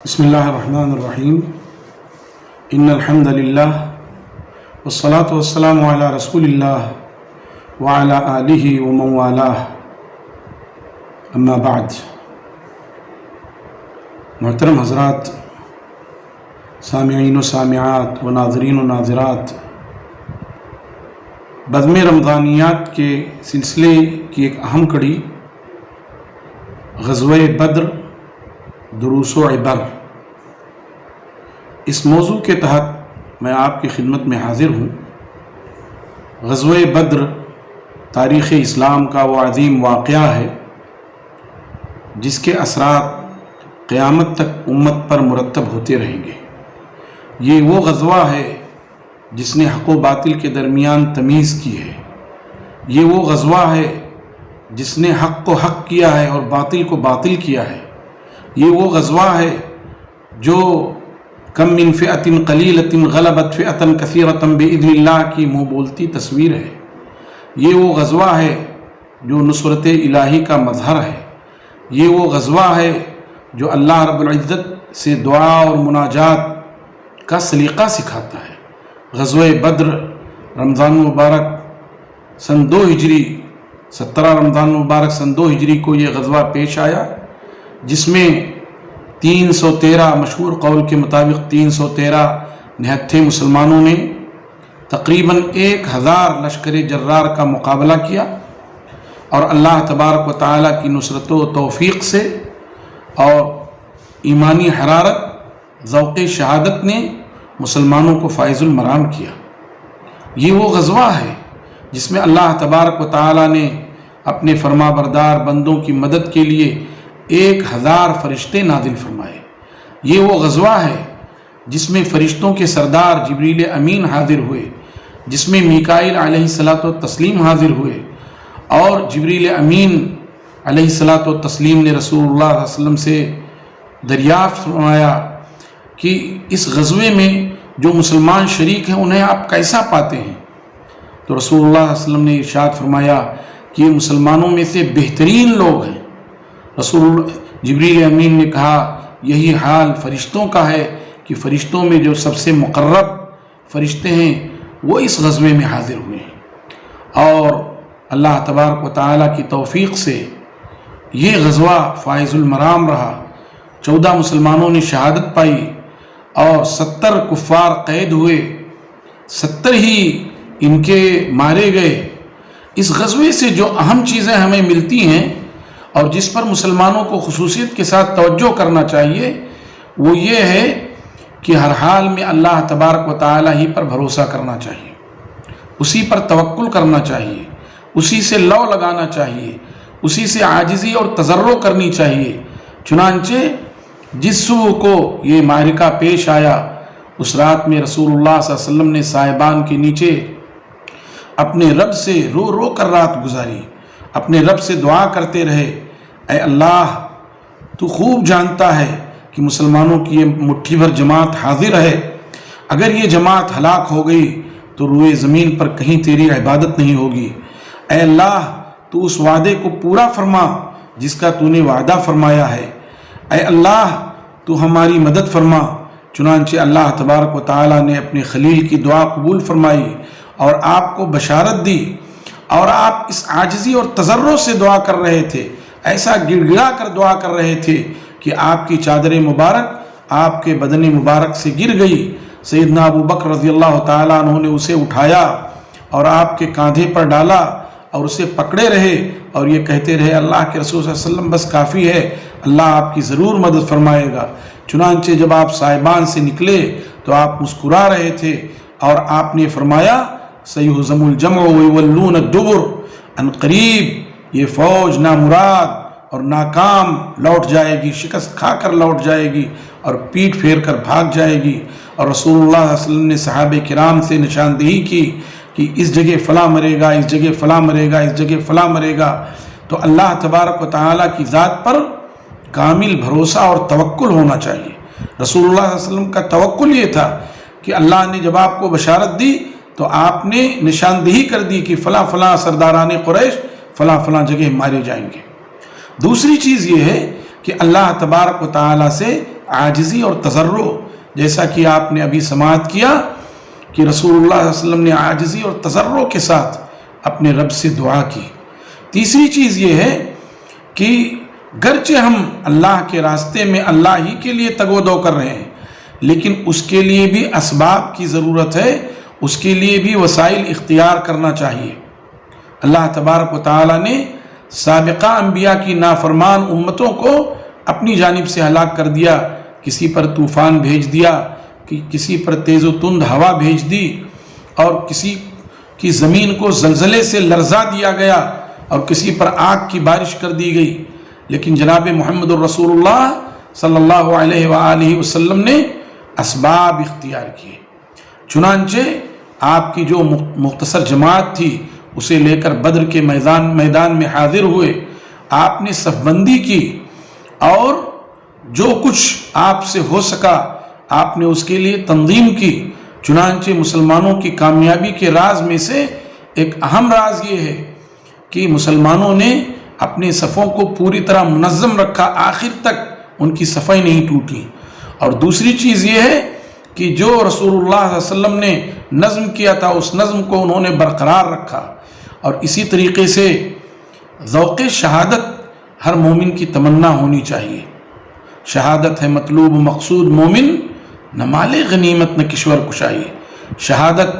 بسم اللہ الرحمن الرحیم ان الحمد للہ والصلاة والسلام علی رسول اللہ وعلی آلہ ومن والاہ اما بعد۔ محترم حضرات، سامعین و سامعات و ناظرین و ناظرات، بزم رمضانیات کے سلسلے کی ایک اہم کڑی غزوہ بدر دروس و عبر، اس موضوع کے تحت میں آپ کی خدمت میں حاضر ہوں۔ غزوہ بدر تاریخ اسلام کا وہ عظیم واقعہ ہے جس کے اثرات قیامت تک امت پر مرتب ہوتے رہیں گے۔ یہ وہ غزوہ ہے جس نے حق و باطل کے درمیان تمیز کی ہے۔ یہ وہ غزوہ ہے جس نے حق کو حق کیا ہے اور باطل کو باطل کیا ہے۔ یہ وہ غزوہ ہے جو کم من فئۃ قلیلۃ غلبت فئۃ کثیرۃ بإذن اللہ کی منہ بولتی تصویر ہے۔ یہ وہ غزوہ ہے جو نصرت الہی کا مظہر ہے۔ یہ وہ غزوہ ہے جو اللہ رب العزت سے دعا اور مناجات کا سلیقہ سکھاتا ہے۔ غزوہ بدر رمضان مبارک سن 2 ہجری 17 رمضان مبارک سن 2 ہجری کو یہ غزوہ پیش آیا، جس میں 313 مشہور قول کے مطابق 313 نہتھے مسلمانوں نے تقریباً 1000 لشکر جرار کا مقابلہ کیا، اور اللہ تبارک و تعالیٰ کی نصرت و توفیق سے اور ایمانی حرارت ذوق شہادت نے مسلمانوں کو فائز المرام کیا۔ یہ وہ غزوہ ہے جس میں اللہ تبارک و تعالیٰ نے اپنے فرما بردار بندوں کی مدد کے لیے 1000 فرشتے نازل فرمائے۔ یہ وہ غزوہ ہے جس میں فرشتوں کے سردار جبریل امین حاضر ہوئے، جس میں میکائیل علیہ الصلاۃ والتسلیم حاضر ہوئے، اور جبریل امین علیہ الصلاۃ والتسلیم نے رسول اللہ صلی اللہ علیہ وسلم سے دریافت فرمایا کہ اس غزوے میں جو مسلمان شریک ہیں انہیں آپ کیسا پاتے ہیں؟ تو رسول اللہ صلی اللہ علیہ وسلم نے ارشاد فرمایا کہ یہ مسلمانوں میں سے بہترین لوگ ہیں۔ جبریل امین نے کہا یہی حال فرشتوں کا ہے کہ فرشتوں میں جو سب سے مقرب فرشتے ہیں وہ اس غزوے میں حاضر ہوئے ہیں، اور اللہ تبارک و تعالیٰ کی توفیق سے یہ غزوہ فائز المرام رہا۔ 14 مسلمانوں نے شہادت پائی اور 70 کفار قید ہوئے، 70 ہی ان کے مارے گئے۔ اس غزوے سے جو اہم چیزیں ہمیں ملتی ہیں اور جس پر مسلمانوں کو خصوصیت کے ساتھ توجہ کرنا چاہیے وہ یہ ہے کہ ہر حال میں اللہ تبارک و تعالیٰ ہی پر بھروسہ کرنا چاہیے، اسی پر توکل کرنا چاہیے، اسی سے لو لگانا چاہیے، اسی سے عاجزی اور تضرع کرنی چاہیے۔ چنانچہ جس سو کو یہ معرکہ پیش آیا، اس رات میں رسول اللہ صلی اللہ علیہ وسلم نے سائبان کے نیچے اپنے رب سے رو رو کر رات گزاری، اپنے رب سے دعا کرتے رہے، اے اللہ تو خوب جانتا ہے کہ مسلمانوں کی یہ مٹھی بھر جماعت حاضر ہے، اگر یہ جماعت ہلاک ہو گئی تو روئے زمین پر کہیں تیری عبادت نہیں ہوگی۔ اے اللہ تو اس وعدے کو پورا فرما جس کا تو نے وعدہ فرمایا ہے، اے اللہ تو ہماری مدد فرما۔ چنانچہ اللہ تبارک و تعالیٰ نے اپنے خلیل کی دعا قبول فرمائی اور آپ کو بشارت دی، اور آپ اس عاجزی اور تضرع سے دعا کر رہے تھے، ایسا گڑ گڑا کر دعا کر رہے تھے کہ آپ کی چادر مبارک آپ کے بدن مبارک سے گر گئی۔ سیدنا ابو بکر رضی اللہ تعالیٰ عنہ نے اسے اٹھایا اور آپ کے کاندھے پر ڈالا اور اسے پکڑے رہے اور یہ کہتے رہے اللہ کے رسول صلی اللہ علیہ وسلم بس کافی ہے، اللہ آپ کی ضرور مدد فرمائے گا۔ چنانچہ جب آپ سائبان سے نکلے تو آپ مسکرا رہے تھے اور آپ نے فرمایا سیہزم الجمع ویولون الدبر، ان قریب یہ فوج نامراد اور ناکام لوٹ جائے گی، شکست کھا کر لوٹ جائے گی اور پیٹ پھیر کر بھاگ جائے گی۔ اور رسول اللہ صلی اللہ علیہ وسلم نے صحابہ کرام سے نشاندہی کی کہ اس جگہ فلاں مرے گا، اس جگہ فلاں مرے گا، اس جگہ فلاں مرے گا۔ تو اللہ تبارک و تعالیٰ کی ذات پر کامل بھروسہ اور توکل ہونا چاہیے۔ رسول اللہ صلی اللہ علیہ وسلم کا توکل یہ تھا کہ اللہ نے جب آپ کو بشارت دی تو آپ نے نشاندہی کر دی کہ فلاں فلاں سرداران قریش فلاں فلاں جگہ مارے جائیں گے۔ دوسری چیز یہ ہے کہ اللہ تبارک و تعالیٰ سے आजिज़ी और तज़र्रो, जैसा कि आपने अभी समाअत किया कि रसूलुल्लाह सल्लल्लाहु अलैहि वसल्लम ने आजिज़ी और तज़र्रो के साथ अपने रब से दुआ की। तीसरी चीज़ ये है कि गरचे हम अल्लाह के रास्ते में अल्लाह ही के लिए तगोदो कर रहे हैं, लेकिन उसके लिए भी असबाब की ज़रूरत है, उसके लिए भी वसाइल इख्तियार करना चाहिए। अल्लाह तबारक व तआला ने साबिक़ा अंबिया की नाफरमान उम्मतों को अपनी जानिब से हलाक कर दिया, किसी पर तूफ़ान भेज दिया, कि किसी पर तेज़ व तुंद हवा भेज दी, और किसी की ज़मीन को ज़लज़ले से लरज़ा दिया गया, और किसी पर आग की बारिश कर दी गई। लेकिन जनाब मुहम्मदुर रसूलुल्लाह सल्लल्लाहु अलैहि वसल्लम ने असबाब इख्तियार किए। चुनांचे आपकी जो मुख्तसर जमात थी उसे लेकर बद्र के मैदान में हाजिर हुए, आपने सफ़बंदी की और जो कुछ आपसे हो सका आपने उसके लिए तंजीम की। चुनांचे मुसलमानों की कामयाबी के राज में से एक अहम राज ये है कि मुसलमानों ने अपने सफ़ों को पूरी तरह मुनज़्ज़म रखा, आखिर तक उनकी सफ़ाई नहीं टूटी। और दूसरी चीज़ ये है कि जो रसूलुल्लाह सल्लल्लाहु अलैहि वसल्लम ने नज़्म किया था उस नज़्म को उन्होंने बरकरार रखा। और इसी तरीके से ज़ौक़े शहादत हर मोमिन की तमन्ना होनी चाहिए। शहादत है मतलूब मकसूद मोमिन, न माले गनीमत न किश्वर कुशाई। शहादत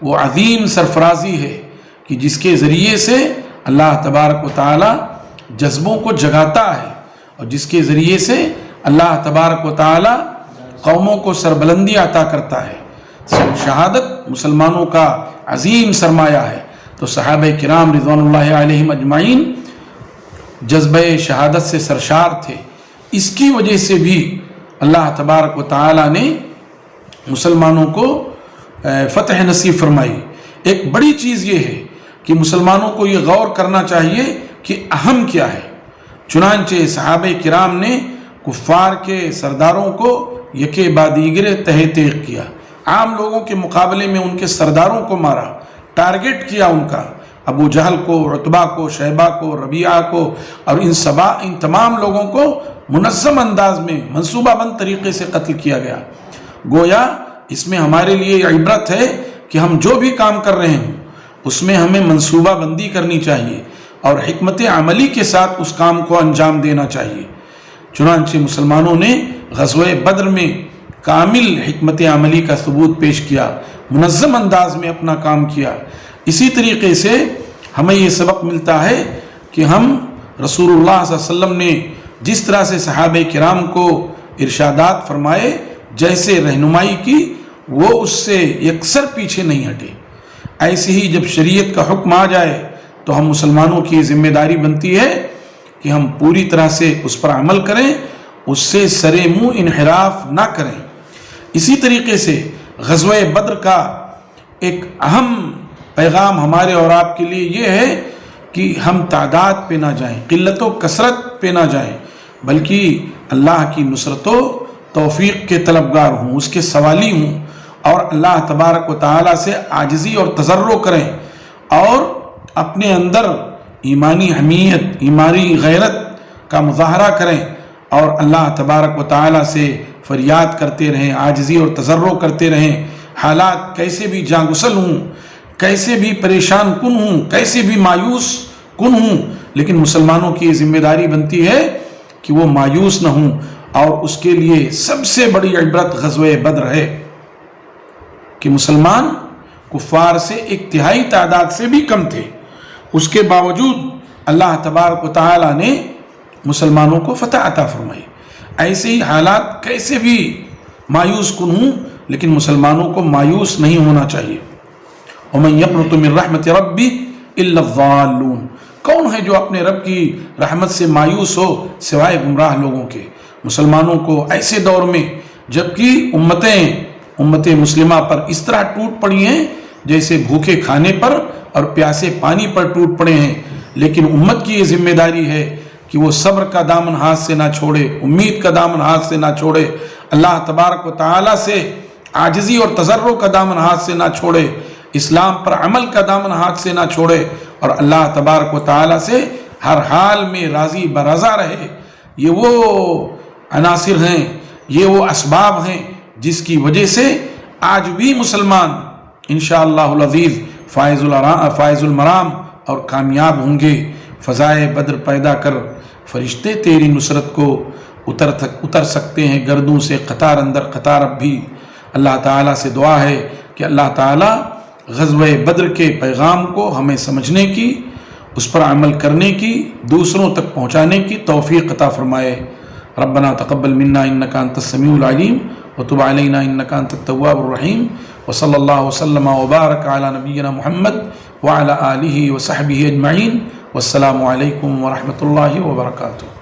वो अज़ीम सरफराजी है कि जिसके ज़रिए से अल्लाह तबारक व तआला जज्बों को जगाता है, और जिसके ज़रिए से अल्लाह तबारक व तआला कौमों को सरबलंदी अता करता है। शहादत मुसलमानों का अज़ीम सरमाया है। तो सहाबे किराम रिज़वानुल्लाहि अलैहिम अजमाइन जज्बे शहादत से सरशार थे। इसकी वजह से भी अल्लाह तबारक व तआला ने मुसलमानों को फ़तह नसीब फरमाई। एक बड़ी चीज़ ये है कि मुसलमानों को ये गौर करना चाहिए कि अहम क्या है। चुनांचे सहाबे किराम ने कुफ़ार के सरदारों को यके बादीगरे तहे तेग किया, आम लोगों के मुकाबले में उनके सरदारों को मारा, टारगेट किया उनका, अबू जहल को, रुतबा को, शैबा को, रबिया को, और इन तमाम लोगों को मुनज़्ज़म अंदाज में मंसूबाबंद तरीक़े से कत्ल किया गया। गोया इसमें हमारे लिए इबरत है कि हम जो भी काम कर रहे हैं उसमें हमें मंसूबाबंदी करनी चाहिए और हिकमत अमली के साथ उस काम को अंजाम देना चाहिए। चुनांचे मुसलमानों ने ग़ज़वे बद्र में कामिल हिकमत अमली का सबूत पेश किया, मुनज़्ज़म अंदाज में अपना काम किया। इसी तरीके से हमें ये सबक मिलता है कि हम रसूलुल्लाह सल्लल्लाहु अलैहि वसल्लम ने जिस तरह से सहाबे किराम को इरशादात फरमाए, जैसे रहनुमाई की, वो उससे यकसर पीछे नहीं हटे। ऐसे ही जब शरीयत का हुक्म आ जाए तो हम मुसलमानों की जिम्मेदारी बनती है कि हम पूरी तरह से उस पर अमल करें, उससे सरे मुँह इनहिराफ ना करें। इसी तरीके से ग़ज़वे बद्र का एक अहम पैगाम हमारे और आपके लिए ये है कि हम तादाद पे ना जाएं, क़िल्लत व कसरत पे ना जाएं, बल्कि अल्लाह की नुसरत व तौफ़ीक़ के तलबगार हूँ, उसके सवाली हूँ, और अल्लाह तबारक व तआला से आजिज़ी और तज़र्रो करें और अपने अंदर ईमानी हमीयत, ईमानी गैरत का मुज़ाहरा करें और अल्लाह तबारक व तआला से फरियाद करते रहें, आजिज़ी और तज़र्रो करते रहें। हालात कैसे भी जागुसल हूँ, कैसे भी परेशान कुन हूँ, कैसे भी मायूस कुन हूँ, लेकिन मुसलमानों की ज़िम्मेदारी बनती है कि वो मायूस न हूँ। और उसके लिए सबसे बड़ी इबरत ग़ज़वे बद्र है कि मुसलमान कुफ़ार से एक तिहाई तादाद से भी कम थे, उसके बावजूद अल्लाह तबारक व तआला ने मुसलमानों को फ़तह अता फरमाई। ऐसे ही हालात कैसे भी मायूस कुन हूँ, लेकिन मुसलमानों को मायूस नहीं होना चाहिए। वमन यक़नतु मिन रहमति रब्बी इल्ला ज़ाल्लून, कौन है जो अपने रब की रहमत से मायूस हो सिवाय गुमराह लोगों के। मुसलमानों को ऐसे दौर में जबकि उम्मत मुस्लिमा पर इस तरह टूट पड़ी हैं जैसे भूखे खाने पर और प्यासे पानी पर टूट पड़े हैं, लेकिन उम्मत की ये जिम्मेदारी है कि वो सब्र का दामन हाथ से ना छोड़े, उम्मीद का दामन हाथ से ना छोड़े, अल्लाह तबारक व तआला से आजिज़ी और तज़र्रो का दामन हाथ से ना छोड़े, इस्लाम पर अमल का दामन हाथ से ना छोड़े, और अल्लाह तबारक व तआला से हर हाल में राज़ी बराज़ा रहे। ये वो अनासिर हैं یہ وہ اسباب ہیں جس کی وجہ سے آج بھی مسلمان انشاءاللہ العزیز فائز المرام اور کامیاب ہوں گے۔ فضائے بدر پیدا کر فرشتے تیری نصرت کو اتر سکتے ہیں گردوں سے قطار اندر قطار اب بھی۔ اللہ تعالیٰ سے دعا ہے کہ اللہ تعالیٰ غزوہ بدر کے پیغام کو ہمیں سمجھنے کی، اس پر عمل کرنے کی، دوسروں تک پہنچانے کی توفیق عطا فرمائے۔ ربنا تقبل منا انک انت السمیع العلیم وتب علینا انک انت التواب الرحیم، وصلی اللہ وسلم وبارک علی نبینا محمد وعلی آلہ وصحبہ اجمعین، والسلام علیکم ورحمۃ اللہ وبرکاتہ۔